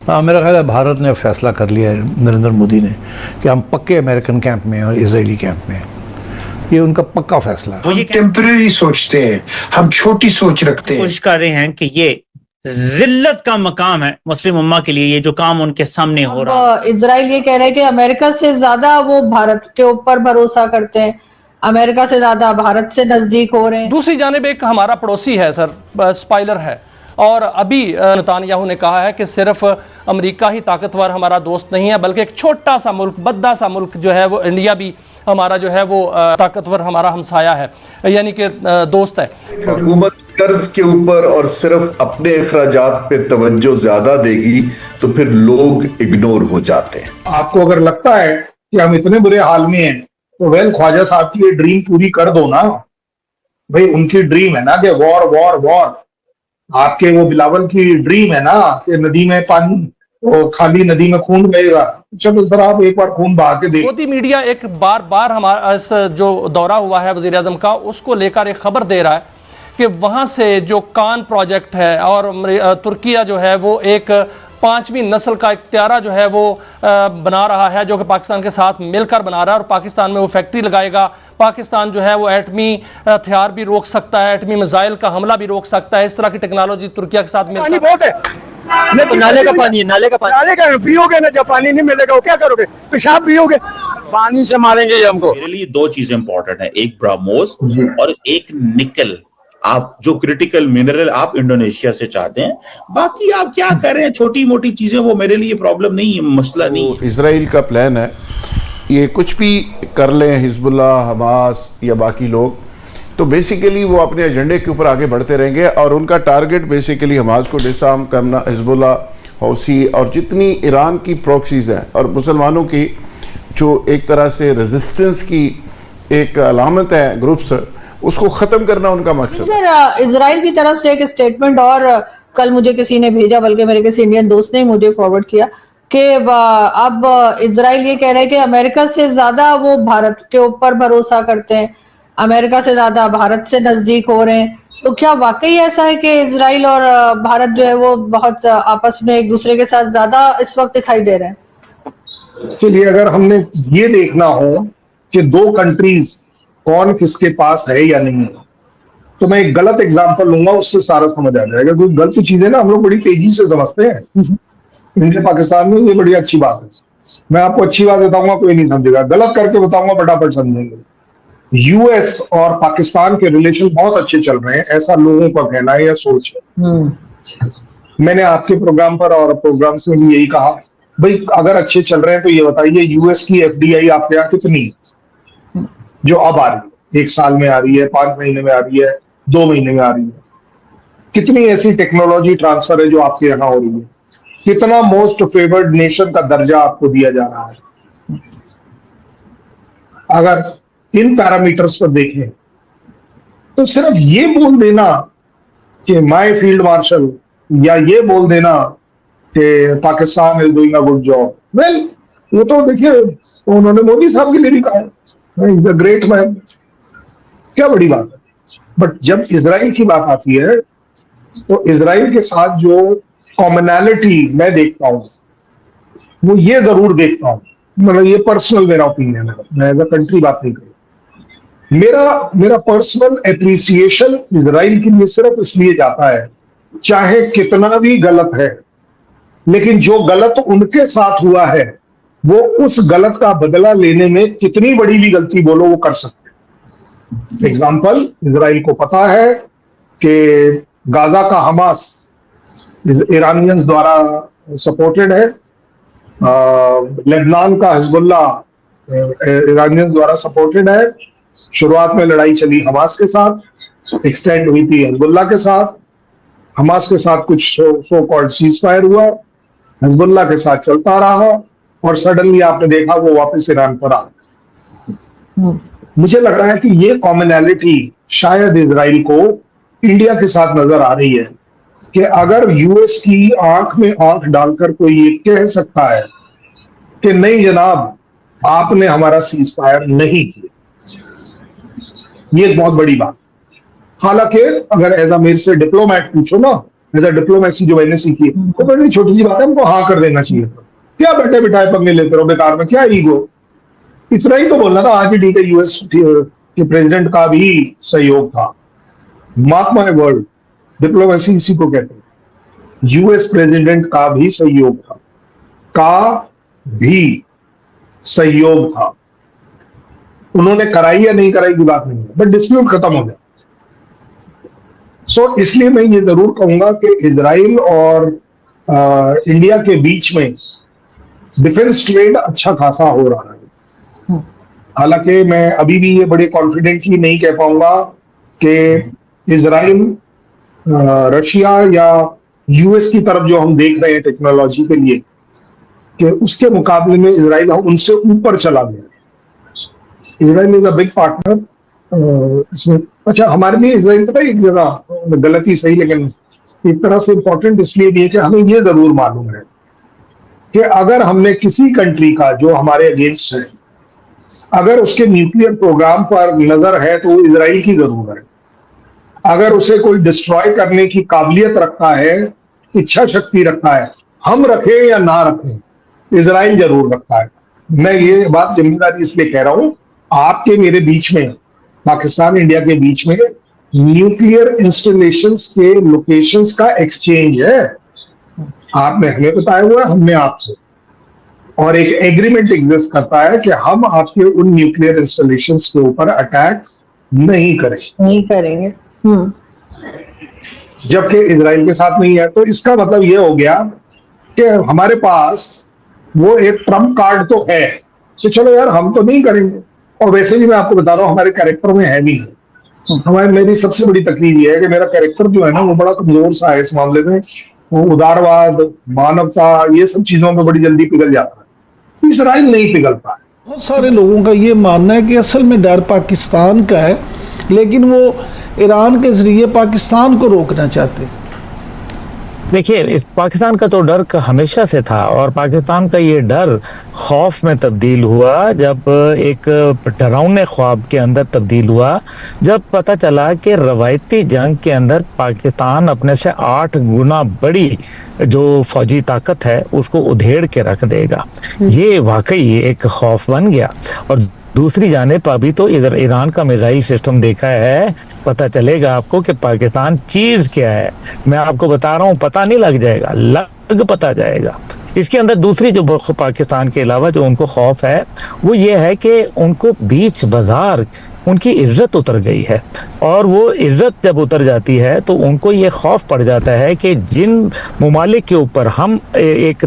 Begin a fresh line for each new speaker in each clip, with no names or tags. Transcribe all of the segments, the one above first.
हाँ, मेरा ख्याल है भारत ने फैसला कर लिया है, नरेंद्र मोदी ने, कि हम पक्के अमेरिकन कैंप में हैं और इजरायली कैंप में हैं। ये उनका पक्का फैसला है।
हम टेम्परेरी सोचते हैं, हम छोटी सोच रखते हैं।
कोशिश कर रहे हैं कि ये जिल्लत का मकाम है मुस्लिम उम्मा के लिए, ये जो काम उनके सामने हो रहा है।
इजराइल ये कह रहे हैं कि अमेरिका से ज्यादा वो भारत के ऊपर भरोसा करते हैं, अमेरिका से ज्यादा भारत से नजदीक हो रहे हैं।
दूसरी जानिब एक हमारा पड़ोसी है सर, स्पाइलर है, और अभी नेतान्याहू ने कहा है कि सिर्फ अमेरिका ही ताकतवर हमारा दोस्त नहीं है, बल्कि एक छोटा सा मुल्क, बद्दा सा मुल्क जो है वो इंडिया भी हमारा जो है वो ताकतवर हमारा हमसाया है, यानी कि दोस्त है।
हुकूमत कर्ज के ऊपर और सिर्फ अपने अखराजात पे तवज्जो ज्यादा देगी तो फिर लोग इग्नोर हो जाते हैं।
आपको अगर लगता है कि हम इतने बुरे हाल में हैं तो वेल ख्वाजा साहब की ये ड्रीम पूरी कर दो ना भाई। उनकी ड्रीम है ना कि वॉर वॉर वॉर। आपके वो बिलावल की ड्रीम है ना कि नदी में पानी, वो खाली नदी में खून बहेगा। चलो सर आप एक बार खून बहा के देखो।
मोदी मीडिया एक बार हमारा इस जो दौरा हुआ है वजीर आजम का, उसको लेकर एक खबर दे रहा है कि वहां से जो कान प्रोजेक्ट है और तुर्किया जो है वो एक 5वीं नस्ल का एक त्यारा जो है वो बना रहा है, जो कि पाकिस्तान के साथ मिलकर बना रहा है, और पाकिस्तान में वो फैक्ट्री लगाएगा। पाकिस्तान जो है वो एटमी हथियार भी रोक सकता है, एटमी मिसाइल का हमला भी रोक सकता है। इस तरह की टेक्नोलॉजी तुर्किया के साथ मिलकर
बहुत है। तो नाले का पानी है, नाले का पियोगे ना, जब पानी नहीं मिलेगा वो क्या करोगे? पेशाब पियोगे, पानी से मारेंगे ये हमको।
मेरे लिए दो चीजें इंपॉर्टेंट है, एक ब्राह्मोस और एक निकल। आप जो क्रिटिकल मिनरल आप इंडोनेशिया से चाहते हैं, बाकी आप क्या करें, छोटी मोटी चीजें, वो मेरे लिए प्रॉब्लम नहीं है, मसला नहीं है।
इजराइल का प्लान है ये कुछ भी कर लें, हिजबुल्लाह, हमास या बाकी लोग, तो बेसिकली वो अपने एजेंडे के ऊपर आगे बढ़ते रहेंगे और उनका टारगेट बेसिकली हमास को डिसआर्म करना, हिजबुल्लाह, हौसी और जितनी ईरान की प्रॉक्सीज हैं और मुसलमानों की जो एक तरह से रेजिस्टेंस की एक अलामत है ग्रुप्स, उसको खत्म करना उनका मकसद है।
सर इजराइल की तरफ से एक स्टेटमेंट और कल मुझे किसी ने भेजा, बल्कि मेरे किसी इंडियन दोस्त ने मुझे फॉरवर्ड किया कि अब इजराइल ये कह रहे हैं कि अमेरिका से ज्यादा वो भारत के ऊपर भरोसा करते हैं, अमेरिका से ज्यादा भारत से नजदीक हो रहे हैं। तो क्या वाकई ऐसा है कि इजराइल और भारत जो है वो बहुत आपस में एक दूसरे के साथ ज्यादा इस वक्त दिखाई दे रहे हैं?
चलिए अगर हमने ये देखना हो कि दो कंट्रीज कौन किसके पास है या नहीं, तो मैं एक गलत एग्जांपल लूंगा, उससे सारा समझ आ जाएगा। क्योंकि गलत चीजें ना हम लोग बड़ी तेजी से समझते हैं। इंडिया पाकिस्तान में ये बड़ी अच्छी बात है। मैं आपको अच्छी बात बताऊंगा, कोई नहीं समझेगा, गलत करके बताऊंगा फटाफट समझेंगे। यूएस और पाकिस्तान के रिलेशन बहुत अच्छे चल रहे हैं, ऐसा लोगों का कहना है या सोच है। मैंने आपके प्रोग्राम पर और प्रोग्राम्स में भी यही कहा, भाई अगर अच्छे चल रहे हैं तो ये बताइए यूएस की एफडीआई आपके यहाँ कितनी जो अब आ रही है, 1 साल में आ रही है, 5 महीने में आ रही है, 2 महीने में आ रही है? कितनी ऐसी टेक्नोलॉजी ट्रांसफर है जो आपके यहाँ हो रही है? कितना मोस्ट फेवर्ड नेशन का दर्जा आपको दिया जा रहा है? अगर इन पैरामीटर्स पर देखें तो सिर्फ ये बोल देना कि माय फील्ड मार्शल या ये बोल देना कि Pakistan is doing a good job, well वो तो देखिए उन्होंने मोदी साहब के लिए भी कहा है, इज अ ग्रेट मैन, क्या बड़ी बात है। बट जब इजराइल की बात आती है तो इजराइल के साथ जो कॉमनैलिटी मैं देखता हूं वो ये जरूर देखता हूं, मतलब ये पर्सनल मेरा ओपिनियन है, मैं एज अ कंट्री बात नहीं करूं। मेरा पर्सनल एप्रिसिएशन इजराइल के लिए सिर्फ इसलिए जाता है, चाहे कितना भी गलत है, लेकिन जो गलत उनके साथ हुआ है वो उस गलत का बदला लेने में कितनी बड़ी भी गलती बोलो वो कर सकते हैं। एग्जाम्पल, इजराइल को पता है कि गाजा का हमास ईरानियंस द्वारा सपोर्टेड है, लेबनान का हिजबुल्लाह ईरानियंस द्वारा सपोर्टेड है। शुरुआत में लड़ाई चली हमास के साथ, एक्सटेंड हुई थी हिजबुल्लाह के साथ, हमास के साथ कुछ सो कॉल्ड सीज फायर हुआ, हिजबुल्लाह के साथ चलता रहा और सडनली आपने देखा वो वापस ईरान पर आ गया। मुझे लग रहा है कि ये कॉमनैलिटी शायद इजराइल को इंडिया के साथ नजर आ रही है कि अगर यूएस की आंख में आंख डालकर कोई ये कह सकता है कि नहीं जनाब आपने हमारा सीज फायर नहीं किया, ये बहुत बड़ी बात। हालांकि अगर एज अ मेरे से डिप्लोमैट पूछो ना एज अ डिप्लोमेसी जो मैंने सीखी है, तो बड़ी छोटी सी बात है, हमको हाँ कर देना चाहिए। क्या बैठे बिठाए पंगे लेते रहो बेकार में, क्या ईगो, इतना ही तो बोलना था। आज भी ठीक है, यूएस के प्रेसिडेंट का भी सहयोग था, मार्क माय वर्ड, डिप्लोमेसी इसी को कहते हैं, यूएस प्रेसिडेंट का भी सहयोग था, सहयोग था। उन्होंने कराई या नहीं कराई की बात नहीं है, बट डिस्प्यूट खत्म हो गया। सो इसलिए मैं ये जरूर कहूंगा कि इजराइल और इंडिया के बीच में डिफेंस ट्रेड अच्छा खासा हो रहा है। हालांकि मैं अभी भी ये बड़े कॉन्फिडेंटली नहीं कह पाऊंगा कि इजराइल रशिया या यूएस की तरफ जो हम देख रहे हैं टेक्नोलॉजी के लिए, कि उसके मुकाबले में इजराइल उनसे ऊपर चला गया। Israel is a big partner इसमें। अच्छा, हमारे लिए इजराइल पता है एक जगह गलती सही, लेकिन एक तरह से इंपॉर्टेंट इसलिए भी है कि हमें ये जरूर मालूम है कि अगर हमने किसी कंट्री का जो हमारे अगेंस्ट है, अगर उसके न्यूक्लियर प्रोग्राम पर नजर है, तो वो इजराइल की जरूर है। अगर उसे कोई डिस्ट्रॉय करने की काबिलियत रखता है, इच्छा शक्ति रखता है, हम रखें या ना रखें, इजराइल जरूर रखता है। मैं ये बात जिम्मेदारी इसलिए कह रहा हूं, आपके मेरे बीच में, पाकिस्तान इंडिया के बीच में न्यूक्लियर इंस्टॉलेशंस के लोकेशंस का एक्सचेंज है। आपने हमें बताया हुआ है, हमने आपसे, और एक एग्रीमेंट एग्जिस्ट करता है कि हम आपके उन न्यूक्लियर इंस्टॉलेशंस के ऊपर अटैक नहीं करेंगे। जबकि इजराइल के साथ नहीं है। तो इसका मतलब ये हो गया कि हमारे पास वो एक ट्रम्प कार्ड तो है कि चलो यार हम तो नहीं करेंगे। और वैसे भी मैं आपको बता रहा हूँ, हमारे कैरेक्टर में है भी नहीं। मेरी सबसे बड़ी तकलीफ ये है कि मेरा कैरेक्टर जो है ना, वो बड़ा कमजोर सा है इस मामले में। वो उदारवाद, मानवता, ये सब चीजों में बड़ी जल्दी पिघल जाता है। इजराइल नहीं पिघलता है।
बहुत सारे लोगों का ये मानना है कि असल में डर पाकिस्तान का है, लेकिन वो ईरान के जरिए पाकिस्तान को रोकना चाहते हैं।
देखिए, इस पाकिस्तान का तो डर का हमेशा से था, और पाकिस्तान का ये डर खौफ में तब्दील हुआ जब एक डरावने ख्वाब के अंदर तब्दील हुआ, जब पता चला कि रवायती जंग के अंदर पाकिस्तान अपने से 8 गुना बड़ी जो फौजी ताकत है उसको उधेड़ के रख देगा। ये वाकई एक खौफ बन गया। और दूसरी जानिब अभी तो इधर ईरान का मिसाइल सिस्टम देखा है, पता चलेगा आपको कि पाकिस्तान चीज क्या है। मैं आपको बता रहा हूँ, पता नहीं लग जाएगा, लग पता जाएगा। इसके अंदर दूसरी जो पाकिस्तान के अलावा जो उनको खौफ है वो ये है कि उनको बीच बाजार उनकी इज्जत उतर गई है, और वो इज्जत जब उतर जाती है तो उनको ये खौफ पड़ जाता है कि जिन ममालिक के ऊपर हम एक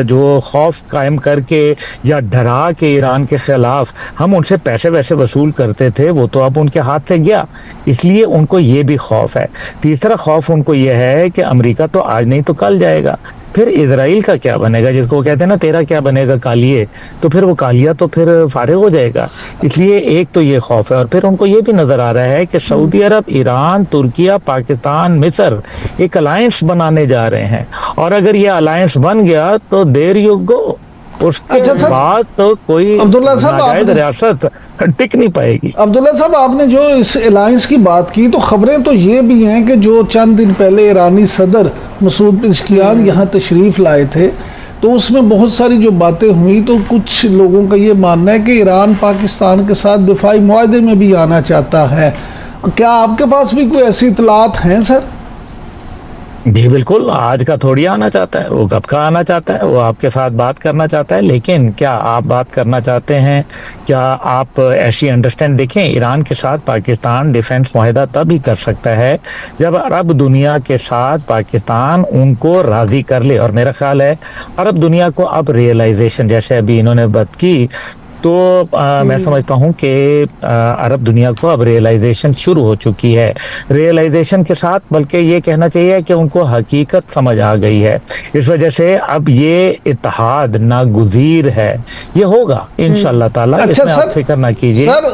जो खौफ कायम करके या डरा के ईरान के खिलाफ हम उनसे पैसे वैसे वसूल करते थे, वो तो अब उनके हाथ से गया, इसलिए उनको ये भी खौफ है। तीसरा खौफ उनको ये है कि अमेरिका तो आज नहीं तो कल जाएगा, फिर इजराइल का क्या बनेगा, जिसको कहते हैं ना तेरा क्या बनेगा कालिए, तो फिर वो कालिया तो फिर फारिग हो जाएगा। इसलिए एक तो ये खौफ है, और फिर उनको ये भी नजर आ रहा है कि सऊदी अरब, ईरान, तुर्किया, पाकिस्तान, मिस्र एक अलायंस बनाने जा रहे हैं, और अगर ये अलायंस बन गया तो देयर यू गो, उसके बाद तो कोई नाजायज रियासत टिक नहीं पाएगी।
अब्दुल्ला साहब, आपने जो इस अलायंस की बात की, तो खबरें तो ये भी हैं कि जो चंद दिन पहले ईरानी सदर मसूद पेज़ेश्कियान यहाँ तशरीफ़ लाए थे, तो उसमें बहुत सारी जो बातें हुई, तो कुछ लोगों का ये मानना है कि ईरान पाकिस्तान के साथ दिफाई मुआहदे में भी आना चाहता है। क्या आपके पास भी कोई ऐसी इतलात हैं सर?
जी बिल्कुल, आज का थोड़ी आना चाहता है, वो कब का आना चाहता है, वो आपके साथ बात करना चाहता है। लेकिन क्या आप बात करना चाहते हैं, क्या आप ऐसी अंडरस्टैंड देखें, ईरान के साथ पाकिस्तान डिफेंस मुआहदा तब ही कर सकता है जब अरब दुनिया के साथ पाकिस्तान उनको राज़ी कर ले। और मेरा ख्याल है अरब दुनिया को अब रियलाइजेशन, जैसे अभी इन्होंने बात की, तो मैं समझता हूँ कि अरब दुनिया को अब रियलाइजेशन शुरू हो चुकी है। रियलाइजेशन के साथ बल्कि ये कहना चाहिए कि उनको हकीकत समझ आ गई है। इस वजह से अब ये इत्तेहाद नागुज़ीर है, ये होगा इंशाअल्लाह ताला।
अच्छा
इसमें आप फिक्र ना कीजिए
सर।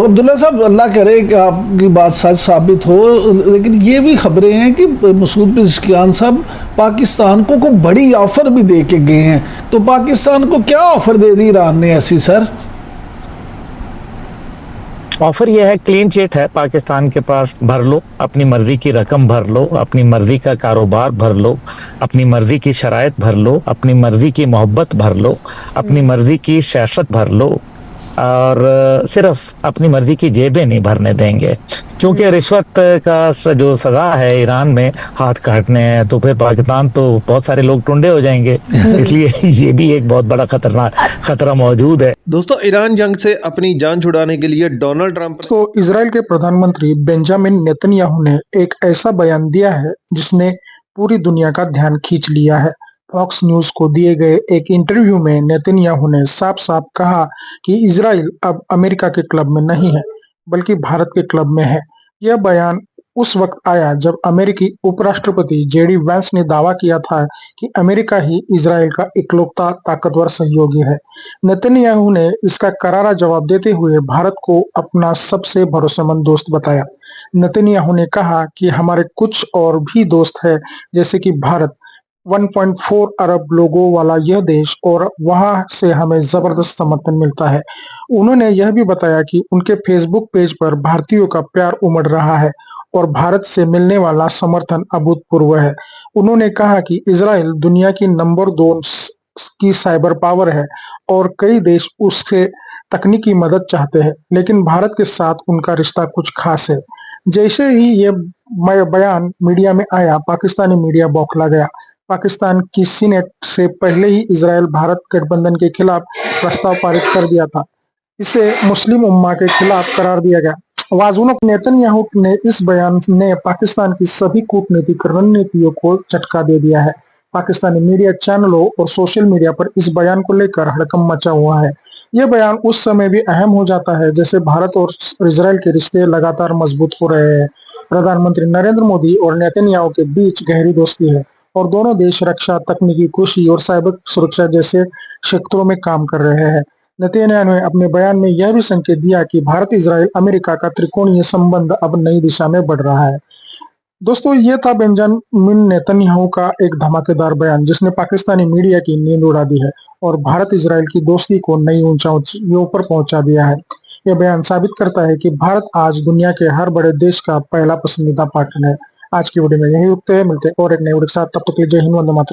अब्दुल्ला साहब, अल्लाह करे कि आपकी बात सच साबित हो, लेकिन ये भी खबरें हैं कि मसूद पेज़ेश्कियान साहब पाकिस्तान को बड़ी ऑफर भी दे के गए हैं, तो पाकिस्तान को क्या ऑफर दे दी ईरान ने ऐसी सर?
ऑफर यह है, क्लीन चिट है पाकिस्तान के पास, भर लो अपनी मर्जी की रकम, भर लो अपनी मर्जी का कारोबार, भर लो अपनी मर्जी की शराइत, भर लो अपनी मर्जी की मोहब्बत, भर लो अपनी मर्जी की सियासत, भर लो, और सिर्फ अपनी मर्जी की जेबें नहीं भरने देंगे। क्योंकि रिश्वत का जो सजा है ईरान में हाथ काटने हैं, तो फिर पाकिस्तान तो बहुत सारे लोग टुंडे हो जाएंगे, इसलिए ये भी एक बहुत बड़ा खतरा मौजूद है।
दोस्तों, ईरान जंग से अपनी जान छुड़ाने के लिए डोनाल्ड ट्रंप
तो इजराइल के प्रधानमंत्री बेंजामिन नेतन्याहू ने एक ऐसा बयान दिया है जिसने पूरी दुनिया का ध्यान खींच लिया है। फॉक्स न्यूज को दिए गए एक इंटरव्यू में नेतन्याहू ने साफ साफ कहा कि इजराइल अब अमेरिका के क्लब में नहीं है, बल्कि भारत के क्लब में है। यह बयान उस वक्त आया जब अमेरिकी उपराष्ट्रपति जेडी वैंस ने दावा किया था कि अमेरिका ही इजराइल का इकलौता ताकतवर सहयोगी है। नेतन्याहू ने इसका करारा जवाब देते हुए भारत को अपना सबसे भरोसेमंद दोस्त बताया। नेतन्याहू ने कहा कि हमारे कुछ और भी दोस्त हैं, जैसे कि भारत, 1.4 अरब लोगों वाला यह देश, और वहां से हमें जबरदस्त समर्थन मिलता है। उन्होंने यह भी बताया कि उनके फेसबुक पेज पर भारतीयों का प्यार उमड़ रहा है और भारत से मिलने वाला समर्थन अभूतपूर्व है। उन्होंने कहा कि इजराइल दुनिया की नंबर 2 की साइबर पावर है और कई देश उससे तकनीकी मदद चाहते हैं, लेकिन भारत के साथ उनका रिश्ता कुछ खास है। जैसे ही ये बयान मीडिया में आया, पाकिस्तानी मीडिया बौखला गया। पाकिस्तान की सीनेट से पहले ही इजराइल भारत गठबंधन के खिलाफ प्रस्ताव पारित कर दिया था। इसे मुस्लिम उम्मा के खिलाफ करार दिया गया। वाजुन नेतन्याहू ने इस बयान ने पाकिस्तान की सभी कूटनीतिक रणनीतियों को झटका दे दिया है। पाकिस्तानी मीडिया चैनलों और सोशल मीडिया पर इस बयान को लेकर हड़कंप मचा हुआ है। यह बयान उस समय भी अहम हो जाता है जैसे भारत और इजराइल के रिश्ते लगातार मजबूत हो रहे हैं। प्रधानमंत्री नरेंद्र मोदी और नेतन्याहू के बीच गहरी दोस्ती है और दोनों देश रक्षा, तकनीकी, कृषि और साइबर सुरक्षा जैसे क्षेत्रों में काम कर रहे हैं। नेतन्याहू ने अपने बयान में यह भी संकेत दिया कि भारत, इजराइल, अमेरिका का त्रिकोणीय संबंध अब नई दिशा में बढ़ रहा है। दोस्तों, ये था बेंजामिन नेतन्याहू का एक धमाकेदार बयान जिसने पाकिस्तानी मीडिया की नींद उड़ा दी है और भारत इजराइल की दोस्ती को नई ऊंचाइयों पर पहुंचा दिया है। यह बयान साबित करता है कि भारत आज दुनिया के हर बड़े देश का पहला पसंदीदा पार्टनर है। आज की वीडियो में यही रुकते हैं, मिलते हैं और एक नए वीडियो के साथ। तब तक के लिए जय हिंद, वंदे मातरम।